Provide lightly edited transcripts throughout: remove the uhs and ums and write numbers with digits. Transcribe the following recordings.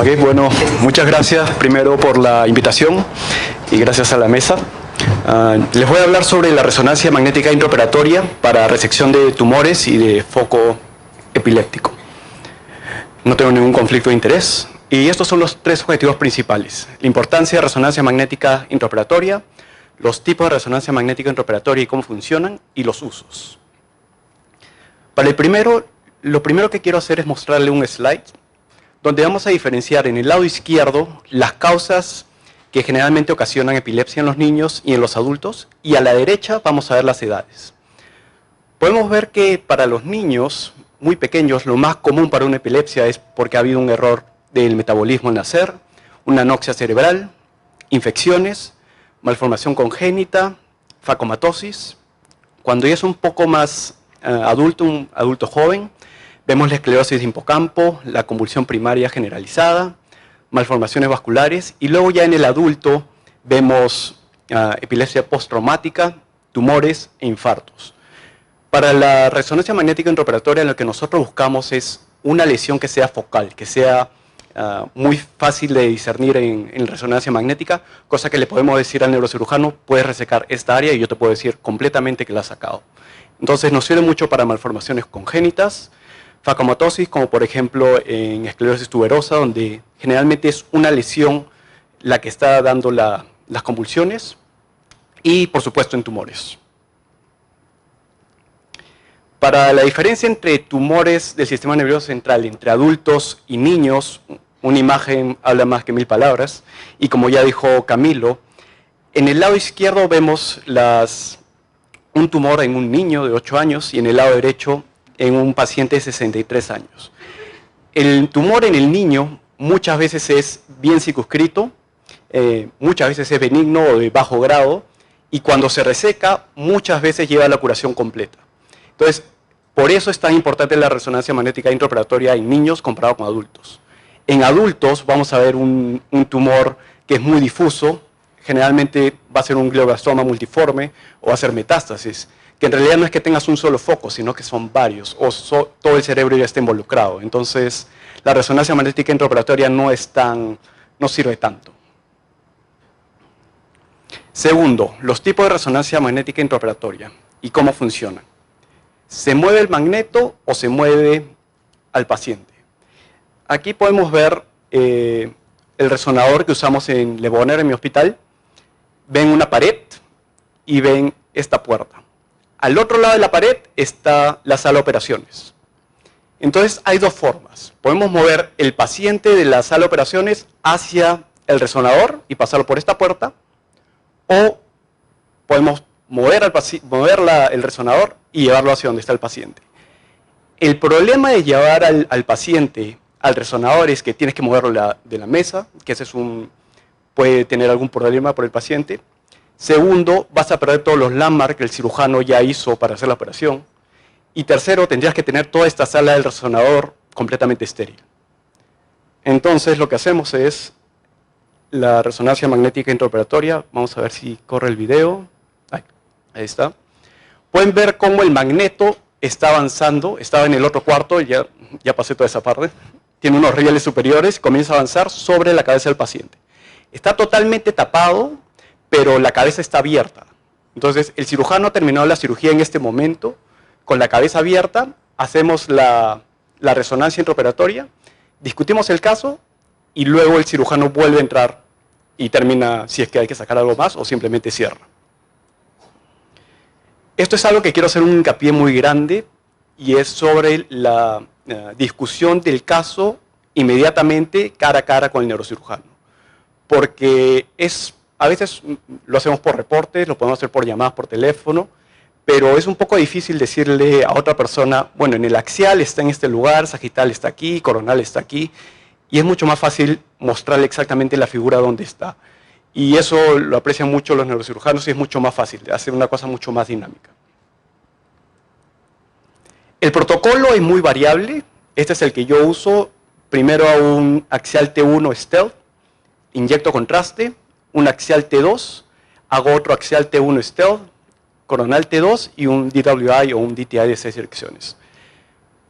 Ok, bueno, muchas gracias primero por la invitación y gracias a la mesa. Les voy a hablar sobre la resonancia magnética intraoperatoria para resección de tumores y de foco epiléptico. No tengo ningún conflicto de interés y estos son los tres objetivos principales: la importancia de resonancia magnética intraoperatoria, los tipos de resonancia magnética intraoperatoria y cómo funcionan, y los usos. Para el primero, lo primero que quiero hacer es mostrarle un slide donde vamos a diferenciar en el lado izquierdo las causas que generalmente ocasionan epilepsia en los niños y en los adultos, y a la derecha vamos a ver las edades. Podemos ver que para los niños muy pequeños lo más común para una epilepsia es porque ha habido un error del metabolismo al nacer, una anoxia cerebral, infecciones, malformación congénita, facomatosis. Cuando ya es un poco más adulto, un adulto joven, vemos la esclerosis de hipocampo, la convulsión primaria generalizada, malformaciones vasculares, y luego ya en el adulto vemos epilepsia postraumática, tumores e infartos. Para la resonancia magnética intraoperatoria lo que nosotros buscamos es una lesión que sea focal, que sea muy fácil de discernir en resonancia magnética, cosa que le podemos decir al neurocirujano: puedes resecar esta área, y yo te puedo decir completamente que la has sacado. Entonces nos sirve mucho para malformaciones congénitas, facomatosis, como por ejemplo en esclerosis tuberosa, donde generalmente es una lesión la que está dando las convulsiones, y por supuesto en tumores. Para la diferencia entre tumores del sistema nervioso central entre adultos y niños, una imagen habla más que 1000 palabras, y como ya dijo Camilo, en el lado izquierdo vemos un tumor en un niño de 8 años y en el lado derecho en un paciente de 63 años. El tumor en el niño muchas veces es bien circunscrito, muchas veces es benigno o de bajo grado, y cuando se reseca muchas veces lleva a la curación completa. Entonces, por eso es tan importante la resonancia magnética intraoperatoria en niños comparado con adultos. En adultos vamos a ver un tumor que es muy difuso, generalmente va a ser un glioblastoma multiforme o va a ser metástasis, que en realidad no es que tengas un solo foco, sino que son varios, o todo el cerebro ya está involucrado. Entonces, la resonancia magnética intraoperatoria no sirve tanto. Segundo, los tipos de resonancia magnética intraoperatoria y cómo funcionan. ¿Se mueve el magneto o se mueve al paciente? Aquí podemos ver el resonador que usamos en Le Bonheur, en mi hospital. Ven una pared y ven esta puerta. Al otro lado de la pared está la sala de operaciones. Entonces hay dos formas. Podemos mover el paciente de la sala de operaciones hacia el resonador y pasarlo por esta puerta, o podemos mover el resonador y llevarlo hacia donde está el paciente. El problema de llevar al paciente al resonador es que tienes que moverlo de la mesa, que ese puede tener algún problema por el paciente. Segundo, vas a perder todos los landmarks que el cirujano ya hizo para hacer la operación. Y tercero, tendrías que tener toda esta sala del resonador completamente estéril. Entonces lo que hacemos es la resonancia magnética intraoperatoria. Vamos a ver si corre el video. Ahí está. Pueden ver cómo el magneto está avanzando. Estaba en el otro cuarto, ya pasé toda esa parte. Tiene unos rieles superiores, comienza a avanzar sobre la cabeza del paciente. Está totalmente tapado, pero la cabeza está abierta. Entonces, el cirujano ha terminado la cirugía en este momento, con la cabeza abierta, hacemos la resonancia intraoperatoria, discutimos el caso, y luego el cirujano vuelve a entrar y termina si es que hay que sacar algo más o simplemente cierra. Esto es algo que quiero hacer un hincapié muy grande, y es sobre la discusión del caso inmediatamente cara a cara con el neurocirujano. Porque a veces lo hacemos por reportes, lo podemos hacer por llamadas por teléfono, pero es un poco difícil decirle a otra persona: bueno, en el axial está en este lugar, sagital está aquí, coronal está aquí, y es mucho más fácil mostrarle exactamente la figura donde está. Y eso lo aprecian mucho los neurocirujanos y es mucho más fácil, hacer una cosa mucho más dinámica. El protocolo es muy variable. Este es el que yo uso. Primero a un axial T1 stealth, inyecto contraste, un axial T2, hago otro axial T1 stealth, coronal T2 y un DWI o un DTI de 6 direcciones.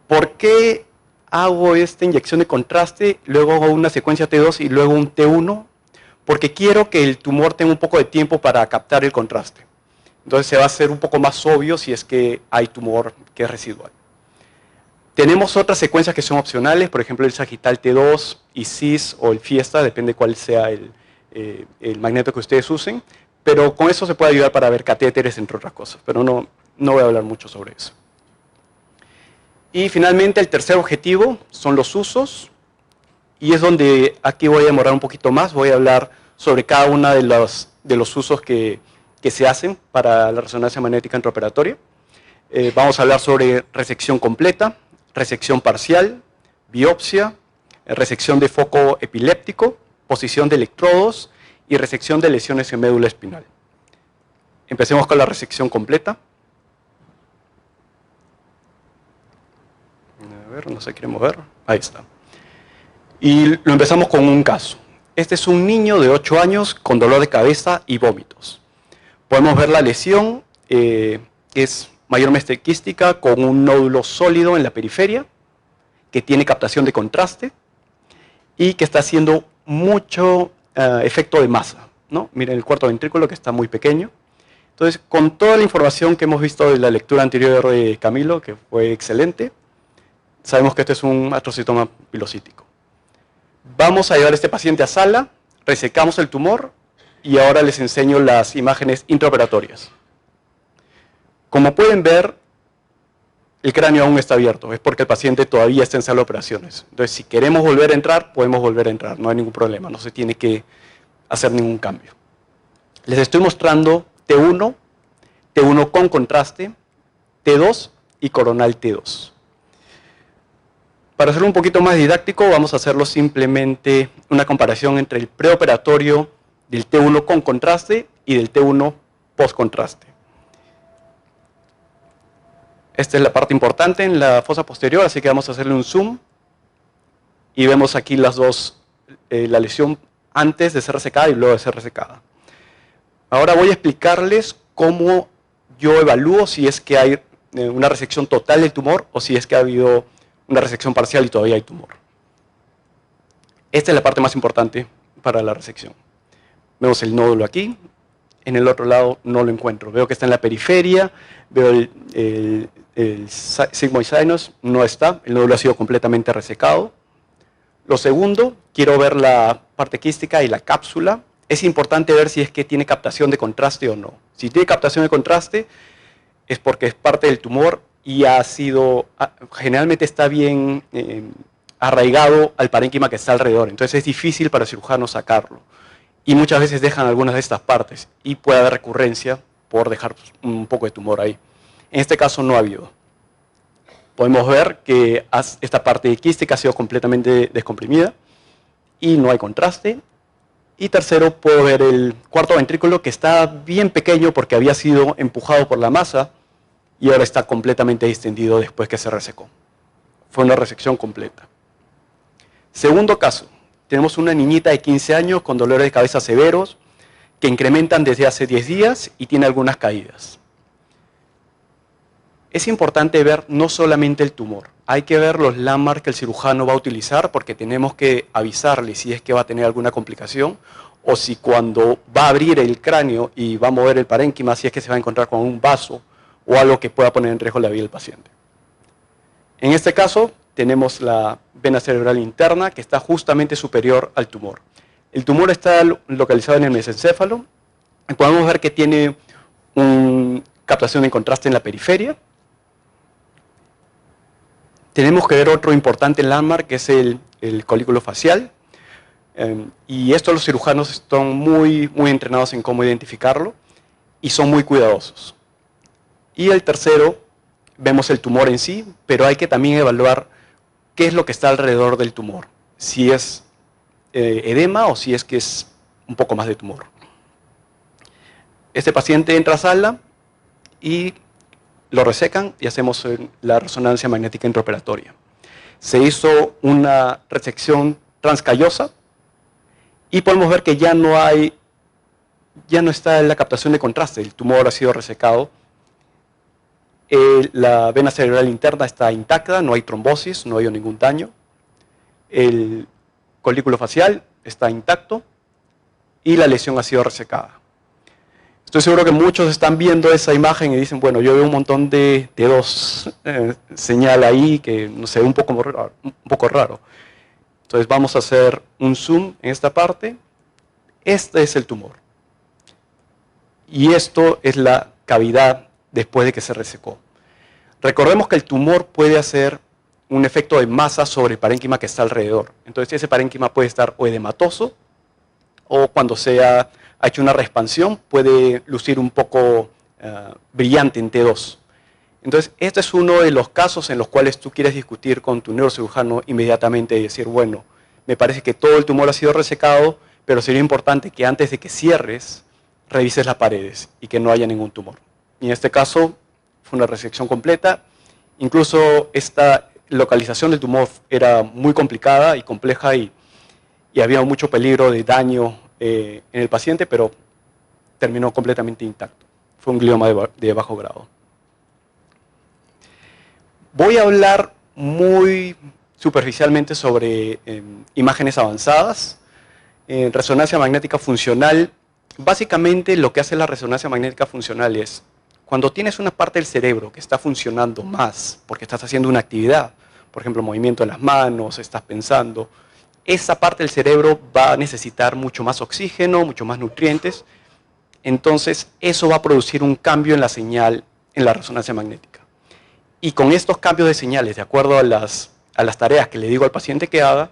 ¿Por qué hago esta inyección de contraste, luego hago una secuencia T2 y luego un T1, porque quiero que el tumor tenga un poco de tiempo para captar el contraste. Entonces se va a hacer un poco más obvio si es que hay tumor que es residual. Tenemos otras secuencias que son opcionales, por ejemplo el Sagittal T2 y CIS o el Fiesta, depende cuál sea el magneto que ustedes usen, pero con eso se puede ayudar para ver catéteres, entre otras cosas, pero no voy a hablar mucho sobre eso. Y finalmente el tercer objetivo son los usos, y es donde aquí voy a demorar un poquito más, voy a hablar sobre cada uno de los usos que se hacen para la resonancia magnética intraoperatoria. Vamos a hablar sobre resección completa, resección parcial, biopsia, resección de foco epiléptico, posición de electrodos y resección de lesiones en médula espinal. Empecemos con la resección completa. A ver, no se quiere mover. Ahí está. Y lo empezamos con un caso. Este es un niño de 8 años con dolor de cabeza y vómitos. Podemos ver la lesión, que es mayormente quística, con un nódulo sólido en la periferia, que tiene captación de contraste y que está haciendo mucho efecto de masa, ¿no? Miren el cuarto ventrículo que está muy pequeño. Entonces, con toda la información que hemos visto de la lectura anterior de Camilo, que fue excelente, sabemos que este es un astrocitoma pilocítico. Vamos a llevar a este paciente a sala, resecamos el tumor y ahora les enseño las imágenes intraoperatorias. Como pueden ver, el cráneo aún está abierto, es porque el paciente todavía está en sala de operaciones. Entonces, si queremos volver a entrar, podemos volver a entrar, no hay ningún problema, no se tiene que hacer ningún cambio. Les estoy mostrando T1, T1 con contraste, T2 y coronal T2. Para hacerlo un poquito más didáctico, vamos a hacerlo simplemente una comparación entre el preoperatorio del T1 con contraste y del T1 post contraste. Esta es la parte importante en la fosa posterior, así que vamos a hacerle un zoom. Y vemos aquí las dos, la lesión antes de ser resecada y luego de ser resecada. Ahora voy a explicarles cómo yo evalúo si es que hay una resección total del tumor o si es que ha habido una resección parcial y todavía hay tumor. Esta es la parte más importante para la resección. Vemos el nódulo aquí, en el otro lado no lo encuentro. Veo que está en la periferia, veo el sigmoid sinus, no está, el nódulo ha sido completamente resecado. Lo segundo, quiero ver la parte quística y la cápsula. Es importante ver si es que tiene captación de contraste o no. Si tiene captación de contraste, es porque es parte del tumor y ha sido, generalmente está bien arraigado al parénquima que está alrededor. Entonces es difícil para el cirujano sacarlo. Y muchas veces dejan algunas de estas partes y puede haber recurrencia por dejar un poco de tumor ahí. En este caso no ha habido. Podemos ver que esta parte quística ha sido completamente descomprimida y no hay contraste. Y tercero, puedo ver el cuarto ventrículo que está bien pequeño porque había sido empujado por la masa y ahora está completamente distendido después que se resecó. Fue una resección completa. Segundo caso, tenemos una niñita de 15 años con dolores de cabeza severos que incrementan desde hace 10 días y tiene algunas caídas. Es importante ver no solamente el tumor, hay que ver los landmarks que el cirujano va a utilizar porque tenemos que avisarle si es que va a tener alguna complicación o si cuando va a abrir el cráneo y va a mover el parénquima, si es que se va a encontrar con un vaso o algo que pueda poner en riesgo la vida del paciente. En este caso, tenemos la vena cerebral interna que está justamente superior al tumor. El tumor está localizado en el mesencéfalo y podemos ver que tiene una captación de contraste en la periferia. Tenemos que ver otro importante landmark que es el colículo facial. Y esto los cirujanos están muy entrenados en cómo identificarlo y son muy cuidadosos. Y el tercero, vemos el tumor en sí, pero hay que también evaluar qué es lo que está alrededor del tumor. Si es edema o si es que es un poco más de tumor. Este paciente entra a sala y lo resecan y hacemos la resonancia magnética intraoperatoria. Se hizo una resección transcallosa y podemos ver que ya no está la captación de contraste, el tumor ha sido resecado. La vena cerebral interna está intacta, no hay trombosis, no hay ningún daño. El colículo facial está intacto y la lesión ha sido resecada. Estoy seguro que muchos están viendo esa imagen y dicen, bueno, yo veo un montón de dedos, señal ahí que no sé, un poco raro. Entonces vamos a hacer un zoom en esta parte. Este es el tumor. Y esto es la cavidad después de que se resecó. Recordemos que el tumor puede hacer un efecto de masa sobre el parénquima que está alrededor. Entonces ese parénquima puede estar o edematoso o cuando ha hecho una reexpansión puede lucir un poco brillante en T2. Entonces este es uno de los casos en los cuales tú quieres discutir con tu neurocirujano inmediatamente y decir, bueno, me parece que todo el tumor ha sido resecado, pero sería importante que antes de que cierres, revises las paredes y que no haya ningún tumor. Y en este caso fue una resección completa. Incluso esta localización del tumor era muy complicada y compleja y había mucho peligro de daño en el paciente, pero terminó completamente intacto. Fue un glioma de bajo grado. Voy a hablar muy superficialmente sobre imágenes avanzadas. En resonancia magnética funcional, básicamente lo que hace la resonancia magnética funcional es, cuando tienes una parte del cerebro que está funcionando más, porque estás haciendo una actividad, por ejemplo, movimiento de las manos, estás pensando, esa parte del cerebro va a necesitar mucho más oxígeno, mucho más nutrientes, entonces eso va a producir un cambio en la señal en la resonancia magnética. Y con estos cambios de señales, de acuerdo a las tareas que le digo al paciente que haga,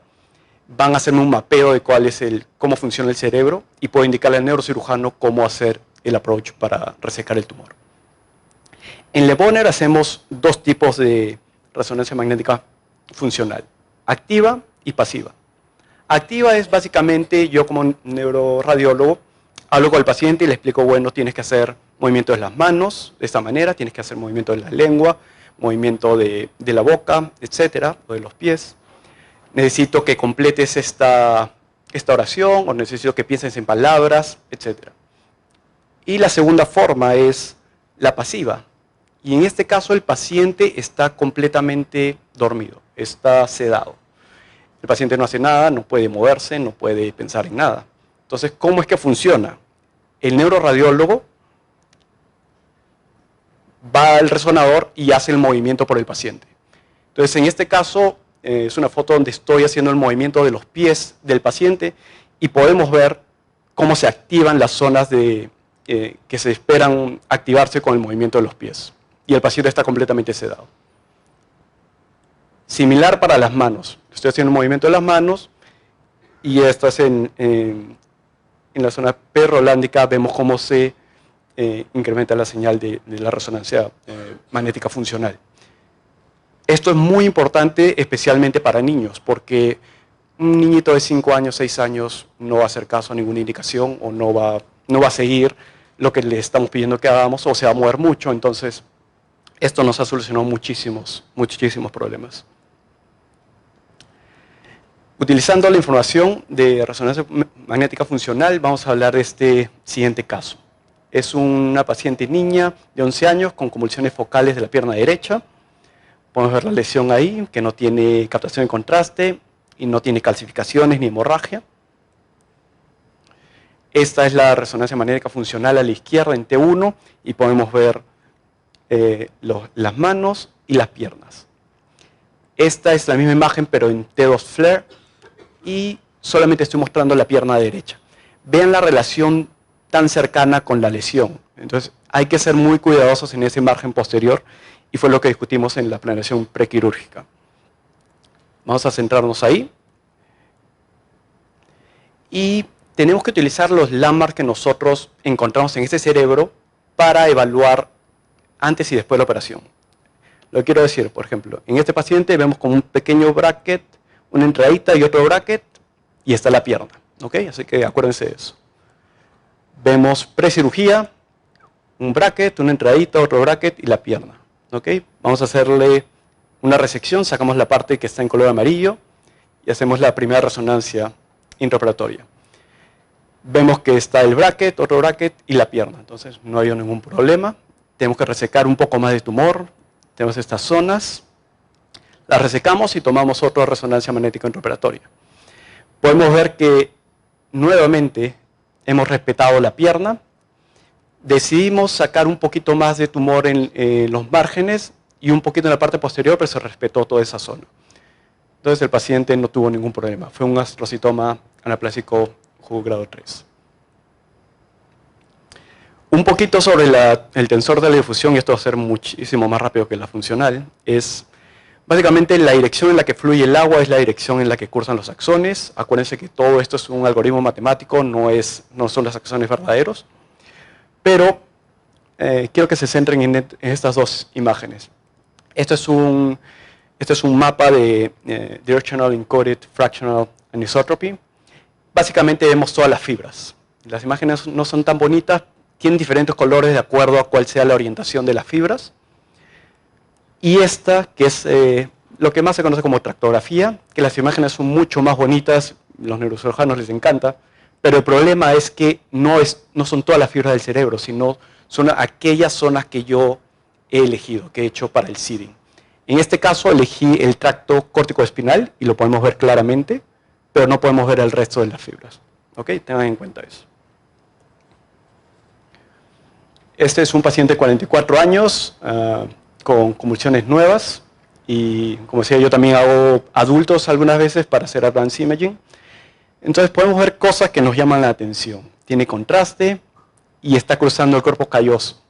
van a hacerme un mapeo de cómo funciona el cerebro y puedo indicarle al neurocirujano cómo hacer el approach para resecar el tumor. En Le Bonheur hacemos dos tipos de resonancia magnética funcional, activa y pasiva. Activa es básicamente, yo como neuroradiólogo, hablo con el paciente y le explico, bueno, tienes que hacer movimientos de las manos de esta manera, tienes que hacer movimiento de la lengua, movimiento de la boca, etcétera, o de los pies. Necesito que completes esta oración o necesito que pienses en palabras, etcétera. Y la segunda forma es la pasiva. Y en este caso el paciente está completamente dormido, está sedado. El paciente no hace nada, no puede moverse, no puede pensar en nada. Entonces, ¿cómo es que funciona? El neuroradiólogo va al resonador y hace el movimiento por el paciente. Entonces, en este caso, es una foto donde estoy haciendo el movimiento de los pies del paciente y podemos ver cómo se activan las zonas que se esperan activarse con el movimiento de los pies. Y el paciente está completamente sedado. Similar para las manos. Estoy haciendo un movimiento de las manos y esto es en la zona perrolándica. Vemos cómo se incrementa la señal de la resonancia magnética funcional. Esto es muy importante especialmente para niños porque un niñito de 5 años, 6 años no va a hacer caso a ninguna indicación o no va a seguir lo que le estamos pidiendo que hagamos o se va a mover mucho. Entonces, esto nos ha solucionado muchísimos problemas. Utilizando la información de resonancia magnética funcional, vamos a hablar de este siguiente caso. Es una paciente niña de 11 años con convulsiones focales de la pierna derecha. Podemos ver la lesión ahí, que no tiene captación de contraste y no tiene calcificaciones ni hemorragia. Esta es la resonancia magnética funcional a la izquierda en T1 y podemos ver las manos y las piernas. Esta es la misma imagen pero en T2 FLAIR y solamente estoy mostrando la pierna derecha. Vean la relación tan cercana con la lesión. Entonces hay que ser muy cuidadosos en ese margen posterior y fue lo que discutimos en la planeación prequirúrgica. Vamos a centrarnos ahí. Y tenemos que utilizar los landmarks que nosotros encontramos en este cerebro para evaluar antes y después de la operación. Lo quiero decir, por ejemplo, en este paciente vemos como un pequeño bracket, una entradita y otro bracket, y está la pierna. ¿Ok? Así que acuérdense de eso. Vemos precirugía, un bracket, una entradita, otro bracket y la pierna. ¿Ok? Vamos a hacerle una resección, sacamos la parte que está en color amarillo y hacemos la primera resonancia intraoperatoria. Vemos que está el bracket, otro bracket y la pierna. Entonces no hay ningún problema. tenemos que resecar un poco más de tumor, tenemos estas zonas, las resecamos y tomamos otra resonancia magnética intraoperatoria. Podemos ver que nuevamente hemos respetado la pierna, decidimos sacar un poquito más de tumor en los márgenes y un poquito en la parte posterior, pero se respetó toda esa zona. Entonces el paciente no tuvo ningún problema, fue un astrocitoma anaplásico grado 3. Un poquito sobre el tensor de la difusión, y esto va a ser muchísimo más rápido que la funcional, es básicamente la dirección en la que fluye el agua es la dirección en la que cursan los axones. Acuérdense que todo esto es un algoritmo matemático, no son los axones verdaderos. Pero quiero que se centren en estas dos imágenes. Esto es un mapa de Directional Encoded Fractional Anisotropy. Básicamente vemos todas las fibras. Las imágenes no son tan bonitas, tienen diferentes colores de acuerdo a cuál sea la orientación de las fibras. Y esta, que es lo que más se conoce como tractografía, que las imágenes son mucho más bonitas, los neurocirujanos les encanta, pero el problema es que no son todas las fibras del cerebro, sino son aquellas zonas que yo he elegido, que he hecho para el seeding. En este caso elegí el tracto córtico-espinal y lo podemos ver claramente, pero no podemos ver el resto de las fibras. ¿Ok? Tengan en cuenta eso. Este es un paciente de 44 años con convulsiones nuevas y, como decía, yo también hago adultos algunas veces para hacer advanced imaging. Entonces podemos ver cosas que nos llaman la atención. Tiene contraste y está cruzando el cuerpo calloso.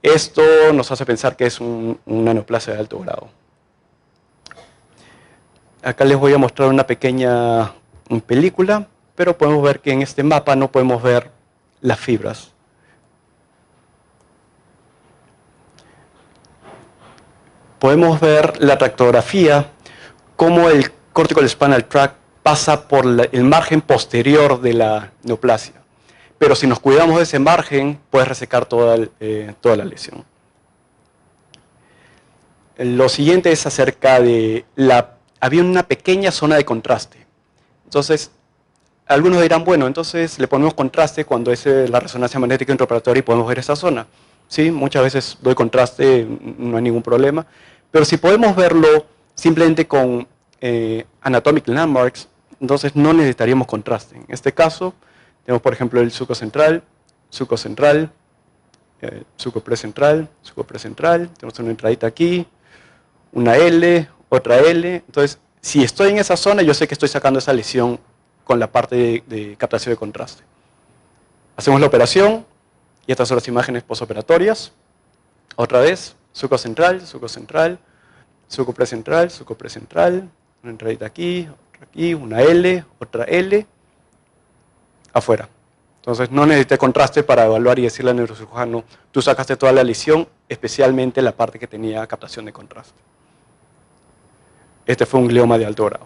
Esto nos hace pensar que es una neoplasia de alto grado. Acá les voy a mostrar una pequeña película, pero podemos ver que en este mapa no podemos ver las fibras. Podemos ver la tractografía, cómo el cortical spinal tract pasa por el margen posterior de la neoplasia. Pero si nos cuidamos de ese margen, puedes resecar toda la lesión. Lo siguiente es acerca de había una pequeña zona de contraste. Entonces, algunos dirán, bueno, entonces le ponemos contraste cuando es la resonancia magnética intraoperatoria y podemos ver esa zona. Sí, muchas veces doy contraste, no hay ningún problema. Pero si podemos verlo simplemente con anatomic landmarks, entonces no necesitaríamos contraste. En este caso, tenemos por ejemplo el surco central, surco precentral, tenemos una entradita aquí, una L, otra L. Entonces, si estoy en esa zona, yo sé que estoy sacando esa lesión con la parte de captación de contraste. Hacemos la operación y estas son las imágenes postoperatorias. Otra vez, surco central, surco precentral, una entradita aquí, otra aquí, una L, otra L, afuera. Entonces no necesité contraste para evaluar y decirle al neurocirujano, tú sacaste toda la lesión, especialmente la parte que tenía captación de contraste. Este fue un glioma de alto grado.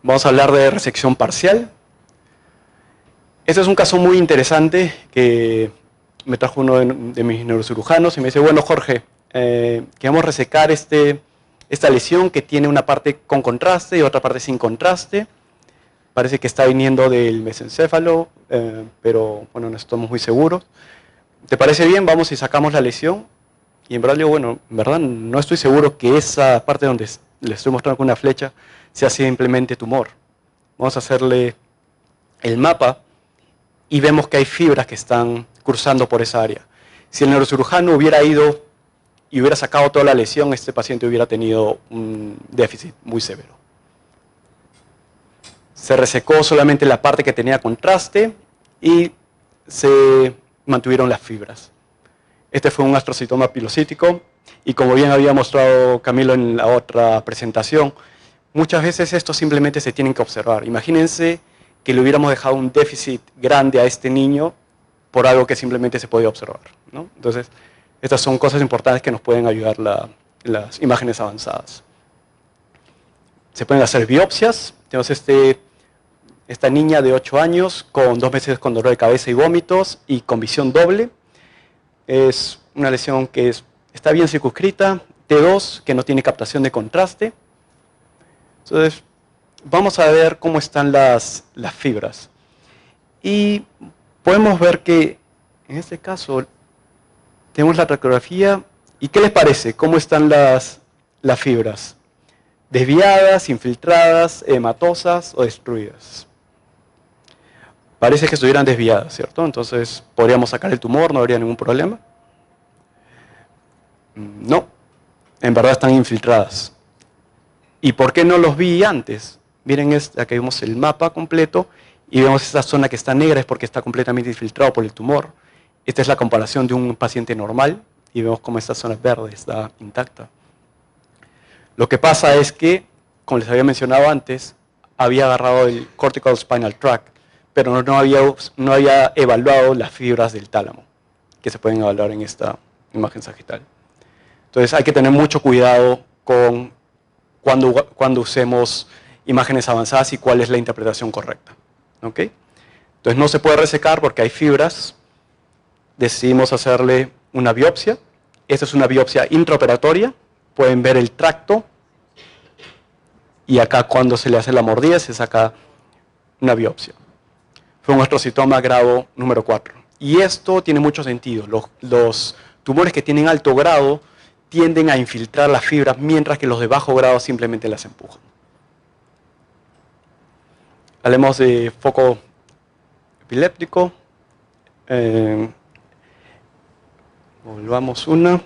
Vamos a hablar de resección parcial. Este es un caso muy interesante que me trajo uno de mis neurocirujanos y me dice, bueno Jorge, queremos resecar esta lesión que tiene una parte con contraste y otra parte sin contraste. Parece que está viniendo del mesencéfalo, pero bueno, no estamos muy seguros. ¿Te parece bien? Vamos y sacamos la lesión. Y en verdad le digo, bueno, en verdad no estoy seguro que esa parte donde le estoy mostrando con una flecha sea simplemente tumor. Vamos a hacerle el mapa y vemos que hay fibras que están cruzando por esa área. Si el neurocirujano hubiera ido y hubiera sacado toda la lesión, este paciente hubiera tenido un déficit muy severo. Se resecó solamente la parte que tenía contraste y se mantuvieron las fibras. Este fue un astrocitoma pilocítico y como bien había mostrado Camilo en la otra presentación, muchas veces esto simplemente se tienen que observar. Imagínense que le hubiéramos dejado un déficit grande a este niño por algo que simplemente se podía observar, ¿no? Entonces, estas son cosas importantes que nos pueden ayudar las imágenes avanzadas. Se pueden hacer biopsias. Tenemos esta niña de 8 años con 2 meses con dolor de cabeza y vómitos y con visión doble. Es una lesión que está bien circunscrita, T2, que no tiene captación de contraste. Entonces, vamos a ver cómo están las fibras. Y podemos ver que En este caso, tenemos la radiografía. ¿Y qué les parece? ¿Cómo están las fibras? ¿Desviadas, infiltradas, hematosas o destruidas? Parece que estuvieran desviadas, ¿cierto? Entonces, ¿podríamos sacar el tumor? ¿No habría ningún problema? No, en verdad están infiltradas. ¿Y por qué no los vi antes? Miren, aquí vemos el mapa completo y vemos esta zona que está negra es porque está completamente infiltrado por el tumor. Esta es la comparación de un paciente normal y vemos cómo esta zona verde está intacta. Lo que pasa es que, como les había mencionado antes, había agarrado el cortical spinal tract, pero no había evaluado las fibras del tálamo, que se pueden evaluar en esta imagen sagital. Entonces hay que tener mucho cuidado con cuando usemos imágenes avanzadas y cuál es la interpretación correcta. ¿Okay? Entonces no se puede resecar porque hay fibras. Decidimos hacerle una biopsia. Esta es una biopsia intraoperatoria. Pueden ver el tracto. Y acá cuando se le hace la mordida se saca una biopsia. Fue un ostrocitoma grado número 4. Y esto tiene mucho sentido. Los tumores que tienen alto grado tienden a infiltrar las fibras, mientras que los de bajo grado simplemente las empujan. Hablemos de foco epiléptico. Volvamos una.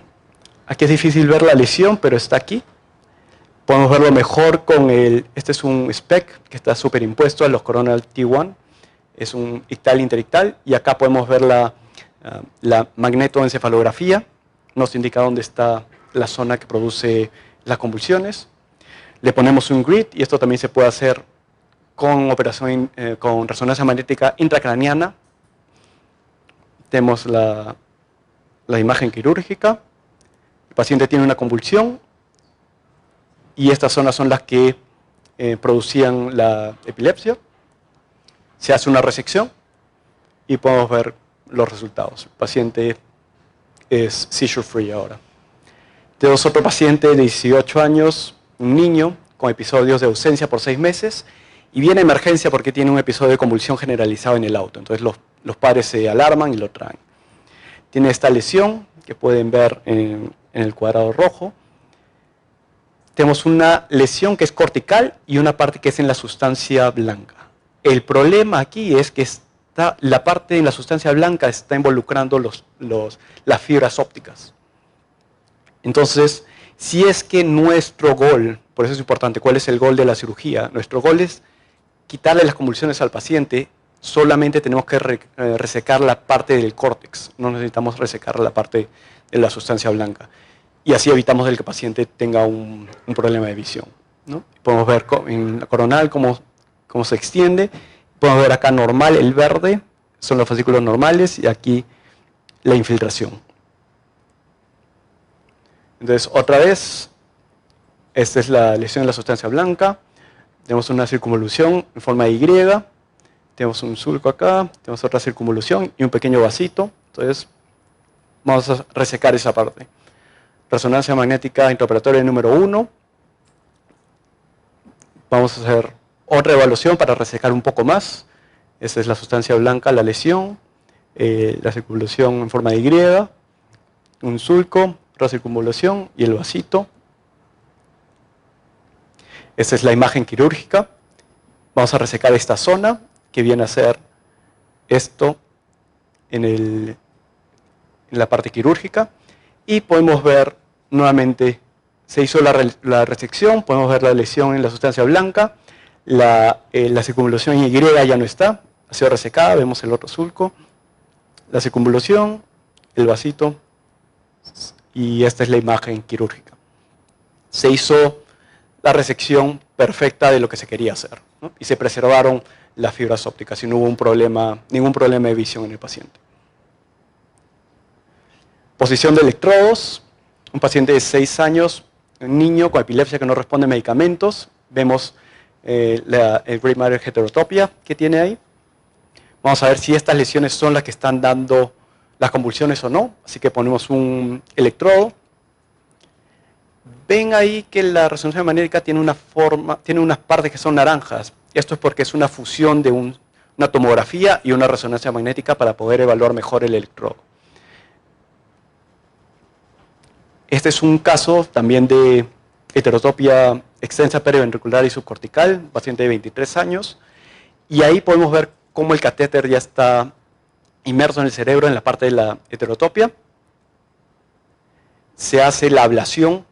Aquí es difícil ver la lesión, pero está aquí. Podemos verlo mejor con este es un SPEC que está superimpuesto a los coronal T1. Es un ictal interictal y acá podemos ver la magnetoencefalografía. Nos indica dónde está la zona que produce las convulsiones. Le ponemos un grid y esto también se puede hacer con operación con resonancia magnética intracraniana. Tenemos la imagen quirúrgica. El paciente tiene una convulsión y estas zonas son las que producían la epilepsia. Se hace una resección y podemos ver los resultados. El paciente es seizure free ahora. Tenemos otro paciente de 18 años, un niño con episodios de ausencia por 6 meses y viene a emergencia porque tiene un episodio de convulsión generalizado en el auto. Entonces los padres se alarman y lo traen. Tiene esta lesión que pueden ver en el cuadrado rojo. Tenemos una lesión que es cortical y una parte que es en la sustancia blanca. El problema aquí es que la parte en la sustancia blanca está involucrando las fibras ópticas. Entonces, si es que nuestro gol, por eso es importante, ¿cuál es el gol de la cirugía? Nuestro gol es quitarle las convulsiones al paciente, solamente tenemos que resecar la parte del córtex, no necesitamos resecar la parte de la sustancia blanca. Y así evitamos que el paciente tenga un problema de visión, ¿no? Podemos ver en la coronal cómo se extiende. Podemos ver acá normal, el verde, son los fascículos normales, y aquí la infiltración. Entonces, otra vez, esta es la lesión de la sustancia blanca. Tenemos una circunvolución en forma de Y. Tenemos un sulco acá, tenemos otra circunvolución y un pequeño vasito. Entonces, vamos a resecar esa parte. Resonancia magnética intraoperatoria número 1. Vamos a hacer otra evaluación para resecar un poco más. Esta es la sustancia blanca, la lesión, la circunvolución en forma de Y, un sulco, otra circunvolución y el vasito. Esta es la imagen quirúrgica. Vamos a resecar esta zona que viene a ser esto en la parte quirúrgica. Y podemos ver nuevamente, se hizo la resección, podemos ver la lesión en la sustancia blanca. La circunvolución Y ya no está, ha sido resecada, vemos el otro sulco, la circunvolución, el vasito, y esta es la imagen quirúrgica. Se hizo la resección perfecta de lo que se quería hacer, ¿no? Y se preservaron las fibras ópticas y no hubo ningún problema de visión en el paciente. Posición de electrodos, un paciente de 6 años, un niño con epilepsia que no responde a medicamentos. Vemos el gray matter heterotopia que tiene ahí. Vamos a ver si estas lesiones son las que están dando las convulsiones o no. Así que ponemos un electrodo. Ven ahí que la resonancia magnética tiene unas partes que son naranjas. Esto es porque es una fusión de una tomografía y una resonancia magnética para poder evaluar mejor el electrodo. Este es un caso también de heterotopia extensa periventricular y subcortical, paciente de 23 años, y ahí podemos ver cómo el catéter ya está inmerso en el cerebro en la parte de la heterotopia. Se hace la ablación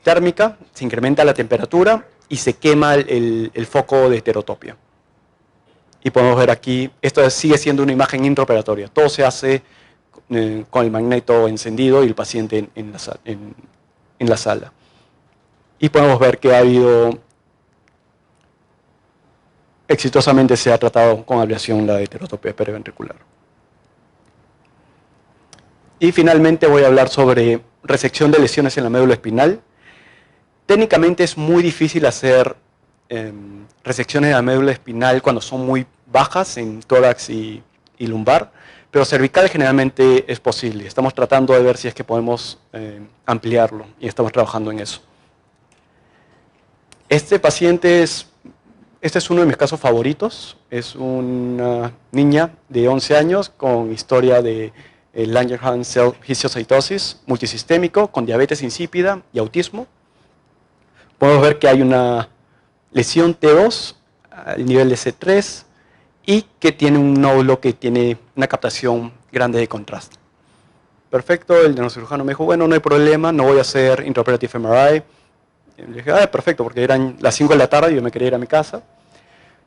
térmica, se incrementa la temperatura y se quema el foco de heterotopia. Y podemos ver aquí, esto sigue siendo una imagen intraoperatoria. Todo se hace con el magneto encendido y el paciente en la sala. Y podemos ver que ha habido, exitosamente se ha tratado con ablación la heterotopia periventricular. Y finalmente voy a hablar sobre resección de lesiones en la médula espinal. Técnicamente es muy difícil hacer resecciones de la médula espinal cuando son muy bajas en tórax y lumbar, pero cervical generalmente es posible. Estamos tratando de ver si es que podemos ampliarlo y estamos trabajando en eso. Este paciente este es uno de mis casos favoritos. Es una niña de 11 años con historia de Langerhans cell histiocytosis multisistémico con diabetes insípida y autismo. Podemos ver que hay una lesión T2 al nivel de C3 y que tiene un nódulo que tiene una captación grande de contraste. Perfecto, el neurocirujano me dijo, bueno, no hay problema, no voy a hacer intraoperative MRI. Y le dije, perfecto, porque eran las 5 de la tarde y yo me quería ir a mi casa.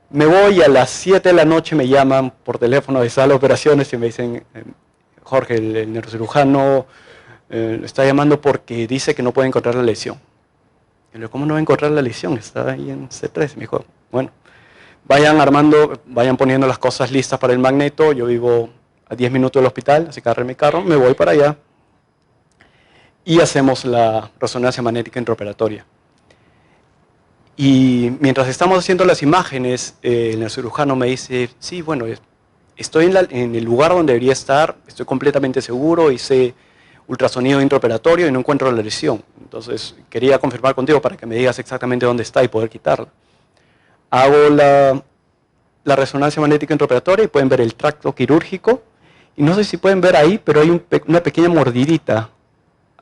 Me voy y a las 7 de la noche me llaman por teléfono de sala de operaciones y me dicen, Jorge, el neurocirujano está llamando porque dice que no puede encontrar la lesión. Y le digo, ¿cómo no va a encontrar la lesión? Está ahí en C3. Me dijo, bueno, vayan poniendo las cosas listas para el magneto. Yo vivo a 10 minutos del hospital, así que agarré mi carro, me voy para allá y hacemos la resonancia magnética intraoperatoria. Y mientras estamos haciendo las imágenes, el neurocirujano me dice, sí, bueno, estoy en el lugar donde debería estar, estoy completamente seguro, hice ultrasonido intraoperatorio y no encuentro la lesión. Entonces, quería confirmar contigo para que me digas exactamente dónde está y poder quitarla. Hago la resonancia magnética intraoperatoria y pueden ver el tracto quirúrgico. Y no sé si pueden ver ahí, pero hay una pequeña mordidita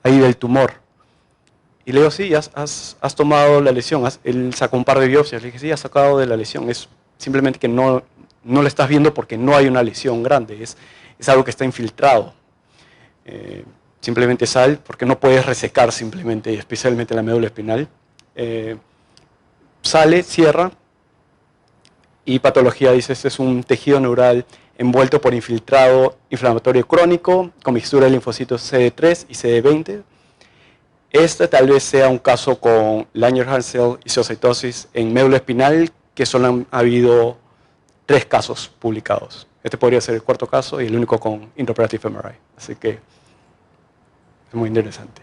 ahí del tumor. Y le digo, sí, has tomado la lesión. Él sacó un par de biopsias. Le dije, sí, has sacado de la lesión. Es simplemente que no la estás viendo porque no hay una lesión grande. Es algo que está infiltrado. Simplemente sal, porque no puedes resecar simplemente, especialmente la médula espinal. Sale, cierra. Y patología dice, este es un tejido neural envuelto por infiltrado inflamatorio crónico con mixtura de linfocitos CD3 y CD20. Este tal vez sea un caso con Langerhans cell histiocytosis en médula espinal, que solo han habido 3 casos publicados. Este podría ser el 4º caso y el único con intraoperative MRI. Así que es muy interesante.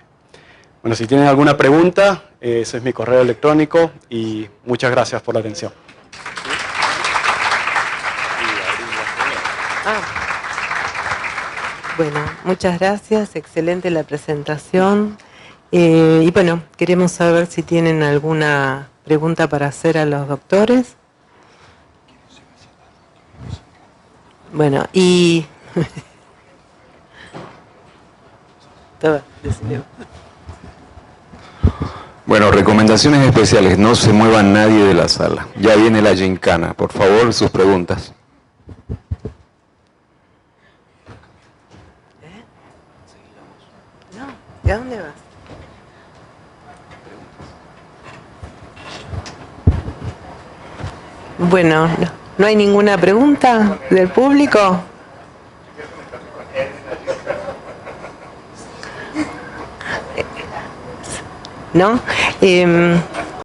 Bueno, si tienen alguna pregunta, ese es mi correo electrónico y muchas gracias por la atención. Bueno, muchas gracias, excelente la presentación. Y bueno, queremos saber si tienen alguna pregunta para hacer a los doctores. Bueno, y... Bueno, recomendaciones especiales, no se mueva nadie de la sala. Ya viene la gincana, por favor, sus preguntas. No, ¿y a dónde vas? Bueno, ¿no hay ninguna pregunta del público? ¿No?